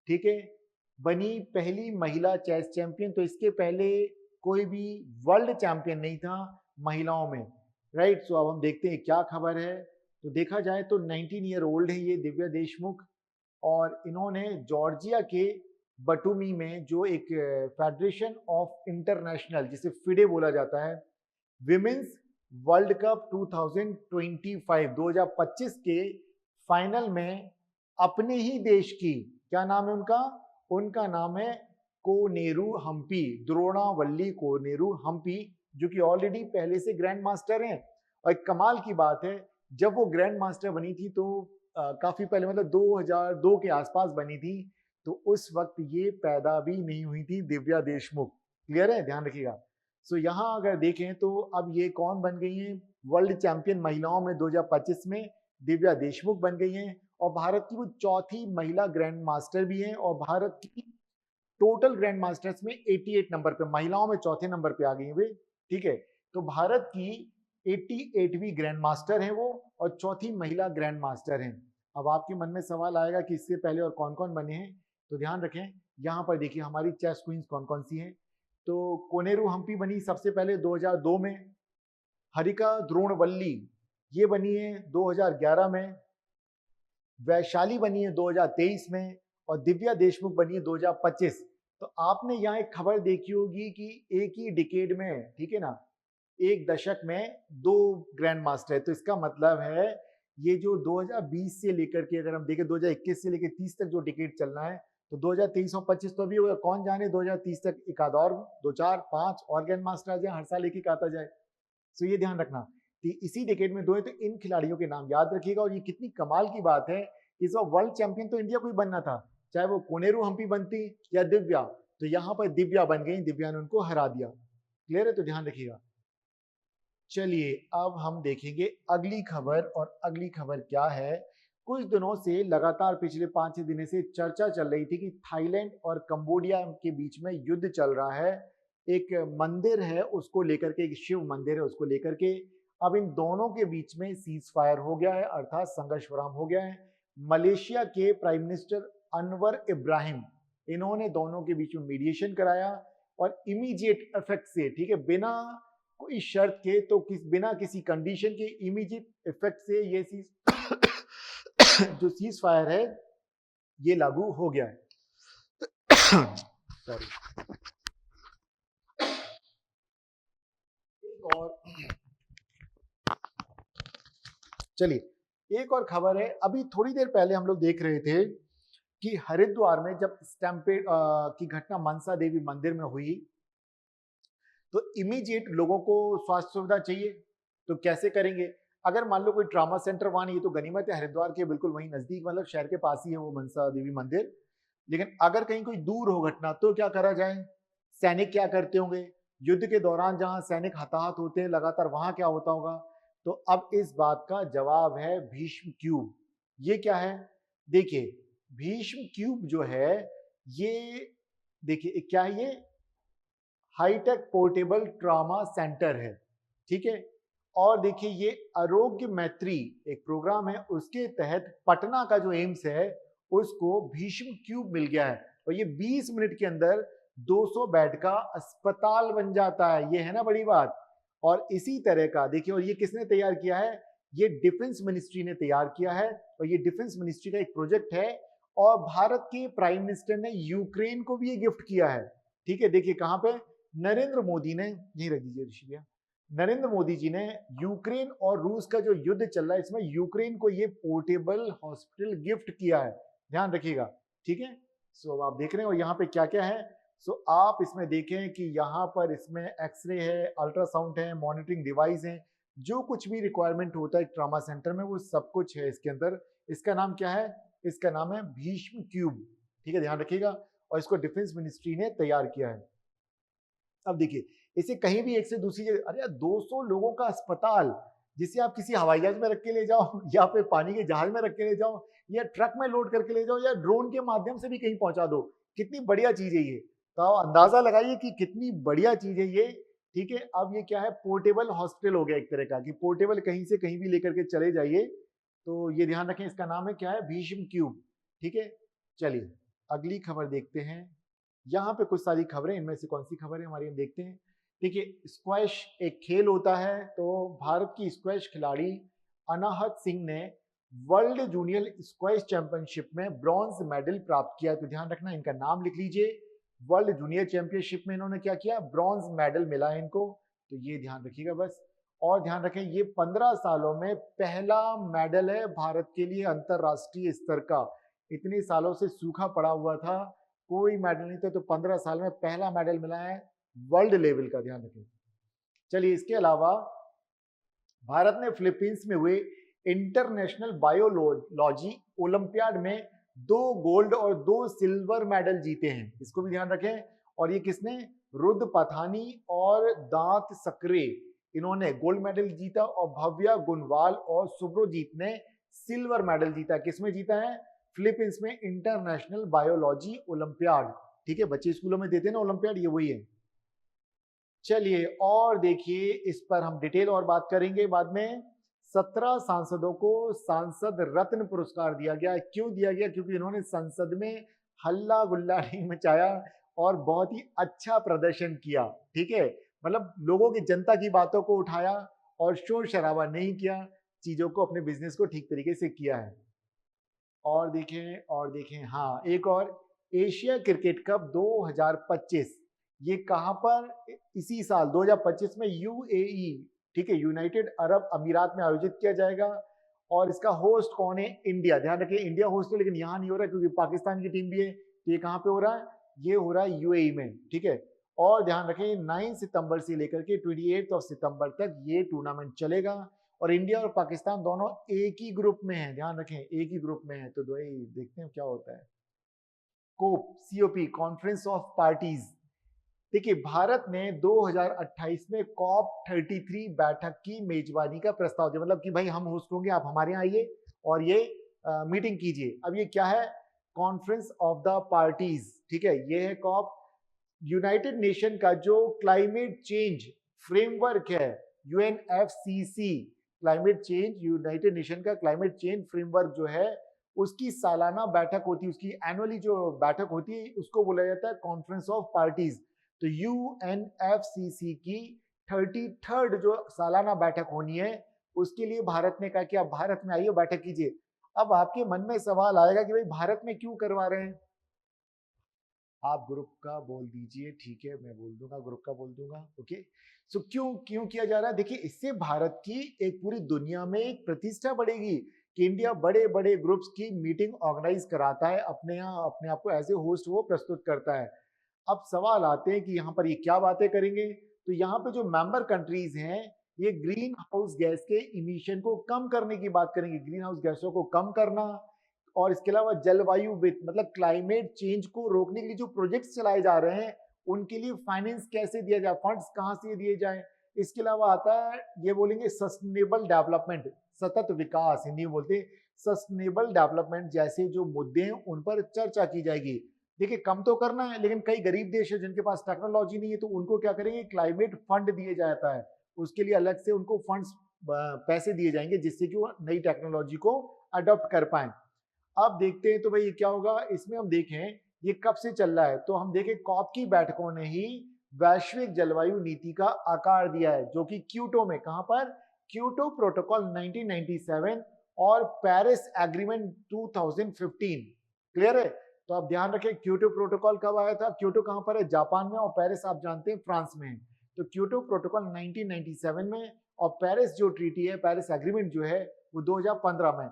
ठीक है, बनी पहली महिला चेस चैंपियन। तो इसके पहले कोई भी वर्ल्ड चैंपियन नहीं था महिलाओं में, राइट। सो अब हम देखते हैं क्या खबर है। तो देखा जाए तो 19 ईयर ओल्ड है ये दिव्या देशमुख, और इन्होंने जॉर्जिया के बटुमी में जो एक फेडरेशन ऑफ इंटरनेशनल, जिसे फिडे बोला जाता है, विमेंस वर्ल्ड कप 2025 के फाइनल में अपने ही देश की, क्या नाम है उनका, उनका नाम है कोनेरू हम्पी, द्रोणावल्ली कोनेरू हम्पी, जो कि ऑलरेडी पहले से ग्रैंड मास्टर हैं। और एक कमाल की बात है, जब वो ग्रैंड मास्टर बनी थी तो काफी पहले, मतलब 2002 के आसपास बनी थी, तो उस वक्त ये पैदा भी नहीं हुई थी दिव्या देशमुख। क्लियर है, ध्यान रखिएगा। सो यहाँ अगर देखें तो अब ये कौन बन गई हैं, वर्ल्ड चैंपियन महिलाओं में 2025 में दिव्या देशमुख बन गई हैं, और भारत की वो चौथी महिला ग्रैंड मास्टर भी हैं, और भारत की टोटल ग्रैंड मास्टर्स में 88 नंबर पे, महिलाओं में चौथे नंबर पे आ गई वे, ठीक है। तो भारत की 88वीं ग्रैंड मास्टर है वो, और चौथी महिला ग्रैंड मास्टर हैं। अब आपके मन में सवाल आएगा कि इससे पहले और कौन कौन बने हैं, तो ध्यान रखें, यहाँ पर देखिए हमारी चेस क्वींस कौन कौन सी हैं। तो कोनेरू हम्पी बनी सबसे पहले 2002 में, हरिका द्रोणवल्ली ये बनी है 2011 में, वैशाली बनी है 2023 में, और दिव्या देशमुख बनी है 2025। तो आपने यहाँ एक खबर देखी होगी कि एक ही डिकेड में, ठीक है ना, एक दशक में 2 ग्रैंड मास्टर है। तो इसका मतलब है ये जो 2020 से लेकर के, अगर हम देखें 2021 से लेकर 30 तक जो डिकेड चलना है, तो 2023 और 25 तो अभी होगा, कौन जाने 2030 तक एक आध और 2 4 5 और ग्रैंड मास्टर आ जाए, हर साल एक एक आता जाए। तो ये ध्यान रखना कि इसी डिकेड में 2 है। तो इन खिलाड़ियों के नाम याद रखिएगा। और ये कितनी कमाल की बात है, इस बार वर्ल्ड चैंपियन तो इंडिया को ही बनना था, चाहे वो कोनेरू हम्पी बनती या दिव्या। तो यहाँ पर दिव्या बन गई, दिव्या ने उनको हरा दिया। क्लियर है, तो ध्यान रखिएगा। चलिए अब हम देखेंगे अगली खबर, और अगली खबर क्या है। कुछ दिनों से लगातार पिछले 5-6 दिनों से चर्चा चल रही थी कि थाईलैंड और कंबोडिया के बीच में युद्ध चल रहा है, एक मंदिर है उसको लेकर के, एक शिव मंदिर है उसको लेकर के। अब इन दोनों के बीच में सीज फायर हो गया है, अर्थात संघर्ष विराम हो गया है। मलेशिया के प्राइम मिनिस्टर अनवर इब्राहिम, इन्होंने दोनों के बीच में मीडिएशन कराया, और इमीडिएट इफेक्ट से, ठीक है, बिना कोई शर्त के, तो बिना किसी कंडीशन के इमीडिएट इफेक्ट से ये जो सीज फायर है ये लागू हो गया है। सॉरी। और चलिए एक और खबर है, अभी थोड़ी देर पहले हम लोग देख रहे थे कि हरिद्वार में जब स्टैम्पेड की घटना मनसा देवी मंदिर में हुई, तो इमीडिएट लोगों को स्वास्थ्य सुविधा चाहिए, तो कैसे करेंगे। अगर मान लो कोई ट्रामा सेंटर वहां नहीं है तो गनीमत है, हरिद्वार के बिल्कुल वहीं नजदीक, मतलब शहर के पास ही है वो मनसा देवी मंदिर। लेकिन अगर कहीं कोई दूर हो घटना तो क्या करा जाए, सैनिक क्या करते होंगे, युद्ध के दौरान जहां सैनिक हताहत होते हैं लगातार, वहां क्या होता होगा। तो अब इस बात का जवाब है भीष्म क्यूब। ये क्या है, देखिए भीष्म क्यूब जो है ये, देखिए क्या है, ये हाईटेक पोर्टेबल ट्रॉमा सेंटर है, ठीक है। और देखिए ये आरोग्य मैत्री एक प्रोग्राम है, उसके तहत पटना का जो एम्स है उसको भीष्म क्यूब मिल गया है, और ये 20 मिनट के अंदर 200 बेड का अस्पताल बन जाता है। ये है ना बड़ी बात। और इसी तरह का देखिए, और ये किसने तैयार किया है, ये डिफेंस मिनिस्ट्री ने तैयार किया है, और ये डिफेंस मिनिस्ट्री का एक प्रोजेक्ट है, और भारत के प्राइम मिनिस्टर ने यूक्रेन को भी ये गिफ्ट किया है, ठीक है। देखिए कहां पे, नरेंद्र मोदी ने, यही रख दीजिए ऋषि भैया, नरेंद्र मोदी जी ने यूक्रेन और रूस का जो युद्ध चल रहा है इसमें यूक्रेन को ये पोर्टेबल हॉस्पिटल गिफ्ट किया है, ध्यान रखिएगा, ठीक है। सो आप देख रहे हैं, और यहाँ पे क्या क्या है, सो आप इसमें देखें कि यहाँ पर इसमें एक्सरे है, अल्ट्रासाउंड है, मॉनिटरिंग डिवाइस है, जो कुछ भी रिक्वायरमेंट होता है एक ट्रॉमा सेंटर में वो सब कुछ है इसके अंदर। इसका नाम क्या है, इसका नाम है भीष्म क्यूब, ठीक है, ध्यान रखिएगा। और इसको डिफेंस मिनिस्ट्री ने तैयार किया है। अब देखिए इसे कहीं भी एक से दूसरी जगह, अरे 200 लोगों का अस्पताल, जिसे आप किसी हवाई जहाज में रख के ले जाओ, या फिर पानी के जहाज में रख के ले जाओ, या ट्रक में लोड करके ले जाओ, या ड्रोन के माध्यम से भी कहीं पहुंचा दो, कितनी बढ़िया चीज है ये। तो आप अंदाजा लगाइए कि कितनी बढ़िया चीज है ये, ठीक है, अब ये क्या है, पोर्टेबल हॉस्पिटल हो गया एक तरह का, कि पोर्टेबल कहीं से कहीं भी लेकर के चले जाइए। तो ये ध्यान रखें, इसका नाम है क्या है, भीष्म क्यूब। ठीक है, चलिए अगली खबर देखते हैं। यहाँ पे कुछ सारी खबरें, इनमें से कौन सी खबर है हमारी, हम देखते हैं। देखिए, स्क्वैश एक खेल होता है, तो भारत की स्क्वैश खिलाड़ी अनाहत सिंह ने वर्ल्ड जूनियर स्क्वैश चैंपियनशिप में ब्रॉन्ज मेडल प्राप्त किया। तो ध्यान रखना, इनका नाम लिख लीजिए। वर्ल्ड जूनियर चैंपियनशिप में इन्होंने क्या किया, ब्रॉन्ज मेडल मिला है इनको, तो ये ध्यान रखिएगा बस। और ध्यान रखें, ये 15 सालों में पहला मेडल है भारत के लिए अंतरराष्ट्रीय स्तर का। इतने सालों से सूखा पड़ा हुआ था, कोई मेडल नहीं था, तो 15 साल में पहला मेडल मिला है वर्ल्ड लेवल का, ध्यान रखें। चलिए, इसके अलावा भारत ने फिलीपींस में हुए इंटरनेशनल बायोलॉजी ओलंपियाड में 2 गोल्ड और 2 सिल्वर मेडल जीते हैं, इसको भी ध्यान रखें। और ये किसने, रुद्र पथानी और दांत सक्रे, इन्होंने गोल्ड मेडल जीता, और भव्या गुनवाल और सुब्रोजीत ने सिल्वर मेडल जीता। किसमें जीता है, फिलीपींस में इंटरनेशनल बायोलॉजी ओलंपियाड। ठीक है, बच्चे स्कूलों में देते हैं ना ओलंपियाड, ये वही है। चलिए और देखिए, इस पर हम डिटेल और बात करेंगे बाद में। 17 सांसदों को सांसद रत्न पुरस्कार दिया गया। क्यों दिया गया, क्योंकि इन्होंने संसद में हल्ला गुल्ला नहीं मचाया और बहुत ही अच्छा प्रदर्शन किया। ठीक है, मतलब लोगों की, जनता की बातों को उठाया और शोर शराबा नहीं किया, चीजों को, अपने बिजनेस को ठीक तरीके से किया है। और देखें, हाँ एक और, एशिया क्रिकेट कप 2025 ये कहां पर, इसी साल 2025 में यूएई, ठीक है, यूनाइटेड अरब अमीरात में आयोजित किया जाएगा। और इसका होस्ट कौन है, इंडिया। ध्यान रखिए, इंडिया होस्ट है, लेकिन यहां नहीं हो रहा क्योंकि पाकिस्तान की टीम भी है। तो ये कहां पे हो रहा है, ये हो रहा है यूएई में। ठीक है, और ध्यान रखें 9 सितंबर से लेकर के 28 सितंबर तक ये टूर्नामेंट चलेगा। और इंडिया और पाकिस्तान दोनों एक ही ग्रुप में हैं, ध्यान रखें एक ही ग्रुप में है। तो दो ही देखते हैं क्या होता है। कोप, सीओपी, कॉन्फ्रेंस ऑफ पार्टीज। देखिए, भारत ने 2028 में कॉप 33 बैठक की मेजबानी का प्रस्ताव दिया, मतलब कि भाई हम होस्ट होंगे, आप हमारे यहाँ आइए और ये मीटिंग कीजिए। अब ये क्या है, कॉन्फ्रेंस ऑफ द पार्टीज। ठीक है, ये है कॉप। यूनाइटेड नेशन का जो क्लाइमेट चेंज फ्रेमवर्क है, UNFCCC, climate change, United nation का क्लाइमेट चेंज फ्रेमवर्क जो है, उसकी सालाना बैठक होती है, उसकी एनुअली जो बैठक होती है, उसको बोला जाता है कॉन्फ्रेंस ऑफ पार्टीज। तो यूएनएफसीसी की 33rd जो सालाना बैठक होनी है, उसके लिए भारत ने कहा कि आप भारत में आइए, बैठक कीजिए। अब आपके मन में सवाल आएगा कि भाई भारत में क्यों करवा रहे हैं, आप ग्रुप का बोल दीजिए, ठीक है, मैं बोल दूंगा, ग्रुप का बोल दूंगा। ओके, सो क्यों क्यों किया जा रहा है, देखिए इससे भारत की एक पूरी दुनिया में एक प्रतिष्ठा बढ़ेगी कि इंडिया बड़े बड़े ग्रुप्स की मीटिंग ऑर्गेनाइज कराता है, अपने यहाँ अपने आप को एज ए होस्ट वो प्रस्तुत करता है। अब सवाल आते हैं कि यहाँ पर ये क्या बातें करेंगे। तो यहाँ पे जो मेंबर कंट्रीज हैं, ये ग्रीन हाउस गैस के इमिशन को कम करने की बात करेंगे, ग्रीन हाउस गैसों को कम करना। और इसके अलावा जलवायु वित्त, मतलब क्लाइमेट चेंज को रोकने के लिए जो प्रोजेक्ट्स चलाए जा रहे हैं, उनके लिए फाइनेंस कैसे दिया जाए, फंड्स कहाँ से दिए जाए। इसके अलावा आता है, ये बोलेंगे सस्टेनेबल डेवलपमेंट, सतत विकास हिंदी में बोलते हैं, सस्टेनेबल डेवलपमेंट जैसे जो मुद्दे हैं उन पर चर्चा की जाएगी। देखिए, कम तो करना है, लेकिन कई गरीब देश है जिनके पास टेक्नोलॉजी नहीं है, तो उनको क्या करेंगे, क्लाइमेट फंड दिए जाता है, उसके लिए अलग से उनको फंड्स, पैसे दिए जाएंगे, जिससे कि वो नई टेक्नोलॉजी को अडॉप्ट कर पाए। अब देखते हैं तो भाई ये क्या होगा, इसमें हम देखें ये कब से चल रहा है, तो हम देखें कॉप की बैठकों ने ही वैश्विक जलवायु नीति का आकार दिया है, जो कि क्योटो में, कहां पर, क्योटो प्रोटोकॉल 1997 और पेरिस एग्रीमेंट 2015। क्लियर है, तो आप ध्यान रखें क्योटो प्रोटोकॉल कब आया था, क्योटो कहां पर है, जापान में, और पेरिस आप जानते हैं फ्रांस में है। तो क्योटो प्रोटोकॉल 1997 में, और पेरिस जो ट्रीटी है, पेरिस एग्रीमेंट जो है, वो 2015 में।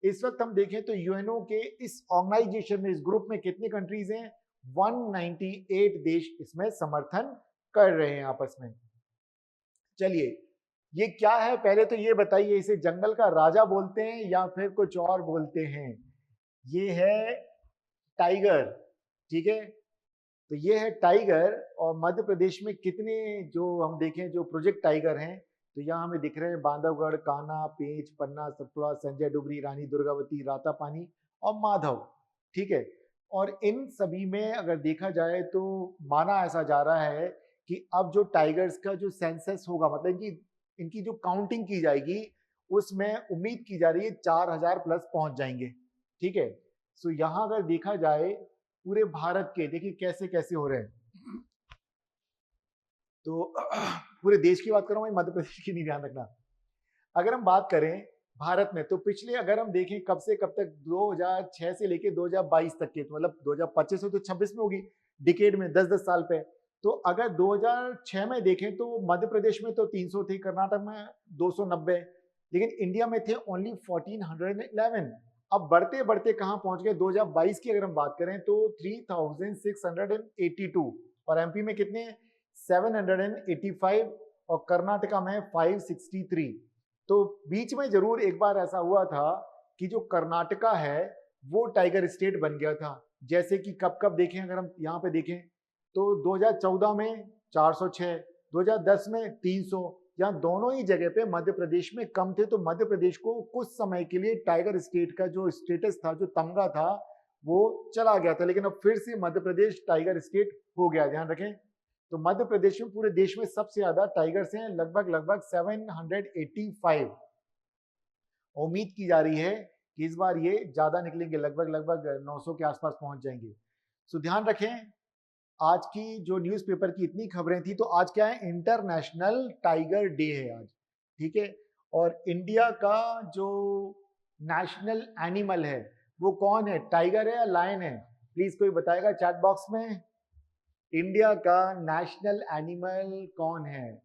इस वक्त हम देखें तो यूएनओ के इस ऑर्गेनाइजेशन में, इस ग्रुप में कितनी कंट्रीज हैं, 198 देश इसमें समर्थन कर रहे हैं आपस में। चलिए, ये क्या है, पहले तो ये बताइए, इसे जंगल का राजा बोलते हैं या फिर कुछ और बोलते हैं। ये है टाइगर। ठीक है, तो ये है टाइगर। और मध्य प्रदेश में कितने, जो हम देखें जो प्रोजेक्ट टाइगर हैं, तो यहाँ हमें दिख रहे हैं बांधवगढ़, कान्हा, पेंच, पन्ना, सतपुड़ा, संजय डुगरी, रानी दुर्गावती, रातापानी और माधव। ठीक है, और इन सभी में अगर देखा जाए तो माना ऐसा जा रहा है कि अब जो टाइगर्स का जो सेंसस होगा, मतलब इनकी जो काउंटिंग की जाएगी, उसमें उम्मीद की जा रही है 4000 प्लस पहुंच जाएंगे। ठीक है, सो यहां अगर देखा जाए पूरे भारत के, देखिए कैसे कैसे हो रहे हैं, तो पूरे देश की बात कर रहा हूं, मध्य प्रदेश की नहीं, ध्यान रखना। अगर हम बात करें भारत में, तो पिछले अगर हम देखें कब से कब तक, 2006 से लेके 2022 तक के, तो मतलब 2025 से तो 26 में होगी, डिकेड में 10-10 साल पे। तो अगर 2006 में देखें तो मध्य प्रदेश में तो 300 थे, कर्नाटक में 290, लेकिन इंडिया में थे ओनली 1411। अब बढ़ते बढ़ते कहां पहुंच गए, 2022 की अगर हम बात करें तो 3682, और एमपी में कितने, 785, और कर्नाटका में 563। तो बीच में जरूर एक बार ऐसा हुआ था कि जो कर्नाटका है वो टाइगर स्टेट बन गया था। जैसे कि कब कब देखें, अगर हम यहाँ पे देखें तो 2014 में 406, 2010 में 300, यहाँ दोनों ही जगह पे मध्य प्रदेश में कम थे। तो मध्य प्रदेश को कुछ समय के लिए टाइगर स्टेट का जो स्टेटस था, जो तमगा था, वो चला गया था, लेकिन अब फिर से मध्य प्रदेश टाइगर स्टेट हो गया, ध्यान रखें। तो मध्य प्रदेश में पूरे देश में सबसे ज्यादा टाइगर्स हैं, लगभग 785। उम्मीद की जा रही है कि इस बार ये ज्यादा निकलेंगे, लगभग 900 के आसपास पहुंच जाएंगे। सो ध्यान रखें, आज की जो न्यूज़पेपर की इतनी खबरें थी, तो आज क्या है, इंटरनेशनल टाइगर डे है आज। ठीक है, और इंडिया का जो नेशनल एनिमल है वो कौन है, टाइगर है या लायन है? प्लीज कोई बताएगा चैट बॉक्स में, इंडिया का नेशनल एनिमल कौन है?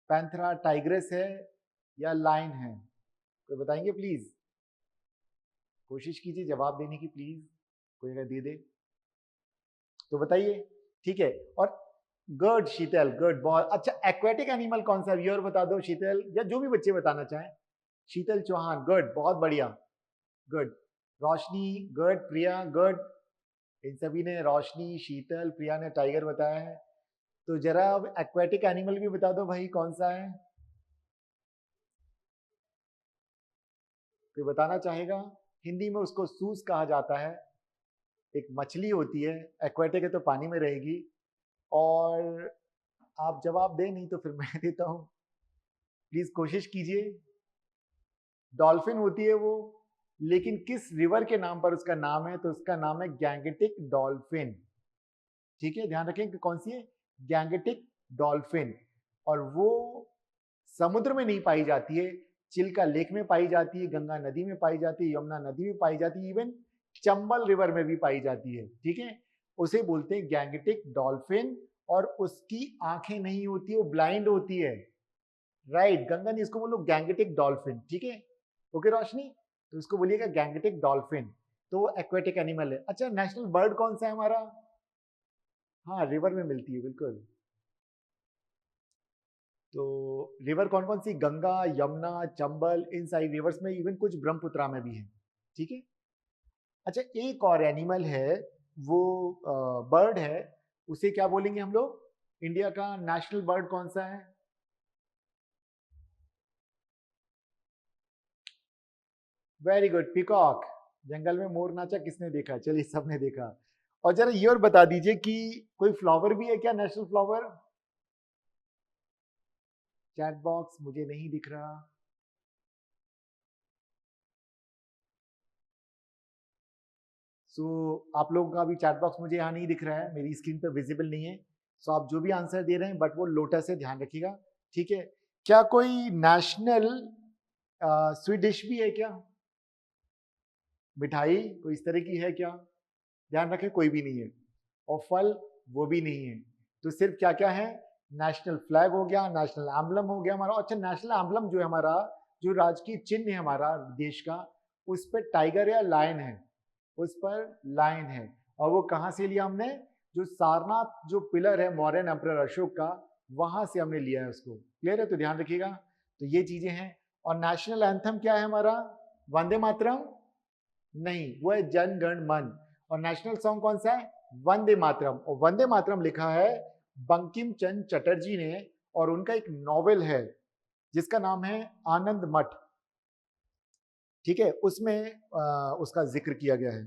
पैंथरा टाइग्रेस है या लायन है? कोई बताएंगे प्लीज, कोशिश कीजिए जवाब देने की प्लीज, कोई अगर दे दे तो बताइए। ठीक है, और गुड शीतल, गुड, बहुत अच्छा। एक्वेटिक एनिमल कौन सा, व्यूअर बता दो, शीतल या जो भी बच्चे बताना चाहें। शीतल चौहान, गुड, बहुत बढ़िया, गुड। रोशनी, गुड। प्रिया, गुड। इन सभी ने, रोशनी, शीतल, प्रिया ने टाइगर बताया है। तो जरा अब एक्वेटिक एनिमल भी बता दो भाई, कौन सा है, कोई बताना चाहेगा? हिंदी में उसको सूस कहा जाता है, एक मछली होती है, एक्वेटिक है तो पानी में रहेगी। और आप जवाब दें, नहीं तो फिर मैं देता हूं, प्लीज कोशिश कीजिए। डॉल्फिन होती है वो, लेकिन किस रिवर के नाम पर उसका नाम है, तो उसका नाम है गैंगेटिक डॉल्फिन। ठीक है, ध्यान रखें कि कौन सी है, गैंगेटिक डॉल्फिन। और वो समुद्र में नहीं पाई जाती है, चिल्का लेक में पाई जाती है, गंगा नदी में पाई जाती है, यमुना नदी में पाई जाती है, इवन चंबल रिवर में भी पाई जाती है। ठीक है, उसे बोलते हैं गैंगेटिक डॉल्फिन, और उसकी आंखें नहीं होती, वो ब्लाइंड होती है। राइट गंगा ने, इसको बोलो गैंगेटिक डॉल्फिन। ठीक है, ओके रोशनी, तो इसको बोलिएगा गैंगेटिक डॉल्फिन। तो वो एक्वेटिक एनिमल है। अच्छा, नेशनल बर्ड कौन सा है हमारा? हाँ, रिवर में मिलती है, बिल्कुल। तो रिवर कौन कौन सी, गंगा, यमुना, चंबल, इन सारी रिवर्स में, इवन कुछ ब्रह्मपुत्रा में भी है। ठीक है, अच्छा, एक और एनिमल है, वो बर्ड है, उसे क्या बोलेंगे हम लोग? इंडिया का नेशनल बर्ड कौन सा है? Very good, peacock. जंगल में मोर नाचा किसने देखा, चलिए सबने देखा। और जरा ये और बता दीजिए कि कोई फ्लावर भी है क्या, नेशनल फ्लावर? चैट बॉक्स मुझे नहीं दिख रहा। सो आप लोगों का भी चैट बॉक्स मुझे यहाँ नहीं दिख रहा है, मेरी स्क्रीन पे विजिबल नहीं है। सो आप जो भी आंसर दे रहे हैं, बट वो लोटस है, ध्यान रखिएगा। ठीक है, क्या कोई नेशनल स्वीट डिश भी है क्या, मिठाई कोई इस तरह की है क्या? ध्यान रखें, कोई भी नहीं है। और फल, वो भी नहीं है। तो सिर्फ क्या क्या है, नेशनल फ्लैग हो गया, नेशनल एम्बलम हो गया हमारा। अच्छा, नेशनल एम्बलम जो है हमारा, जो राजकीय चिन्ह है हमारा देश का, उस पर टाइगर या लायन है, उस पर लायन है। और वो कहाँ से लिया हमने, जो सारनाथ जो पिलर है मौर्यन एम्परर अशोक का, वहां से हमने लिया है उसको। क्लियर है, तो ध्यान रखिएगा। तो ये चीजें हैं। और नेशनल एंथम क्या है हमारा, वंदे मातरम? नहीं, वो है जन गण मन। और नेशनल सॉन्ग कौन सा है, वंदे मातरम। और वंदे मातरम लिखा है बंकिम चंद्र चटर्जी ने, और उनका एक नॉवेल है जिसका नाम है आनंद मठ। ठीक है, उसमें उसका जिक्र किया गया है।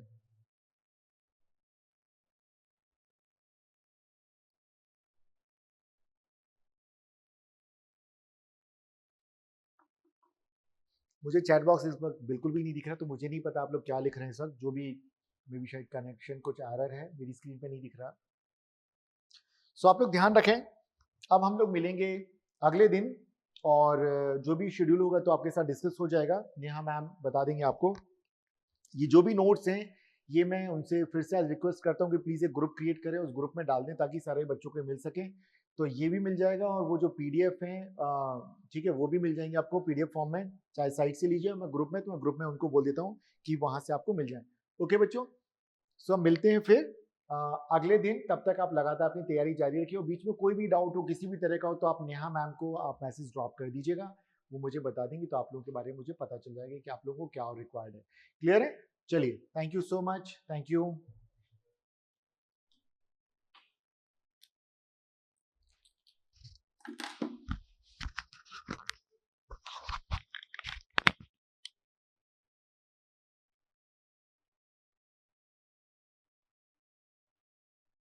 मुझे चैट बॉक्स इस वक्त बिल्कुल भी नहीं दिख रहा, तो मुझे नहीं पता आप लोग क्या लिख रहे हैं इस वक्त, जो भी मे बी शायद कनेक्शन कुछ एरर है, मेरी स्क्रीन पे नहीं दिख रहा। सो आप लोग ध्यान रखें। अब हम लोग मिलेंगे अगले दिन, और जो भी शेड्यूल होगा तो आपके साथ डिस्कस हो जाएगा, नेहा मैम बता देंगे आपको। ये जो भी नोट्स हैं ये मैं उनसे फिर से आज रिक्वेस्ट करता हूँ कि प्लीज़ एक ग्रुप क्रिएट करें, उस ग्रुप में डाल दें ताकि सारे बच्चों को मिल सकें। तो ये भी मिल जाएगा, और वो जो पीडीएफ हैं ठीक है, वो भी मिल जाएंगे आपको पीडीएफ फॉर्म में, चाहे साइट से लीजिए, मैं ग्रुप में, तो मैं ग्रुप में उनको बोल देता हूँ कि वहाँ से आपको मिल जाए। ओके बच्चों, सो हम मिलते हैं फिर अगले दिन। तब तक आप लगातार अपनी तैयारी जारी रखिए, और बीच में कोई भी डाउट हो, किसी भी तरह का हो, तो आप नेहा मैम को आप मैसेज ड्रॉप कर दीजिएगा, वो मुझे बता देंगे, तो आप लोगों के बारे में मुझे पता चल जाएगा कि आप लोगों को क्या और रिक्वायर्ड है। क्लियर है? चलिए, thank you so much, thank you.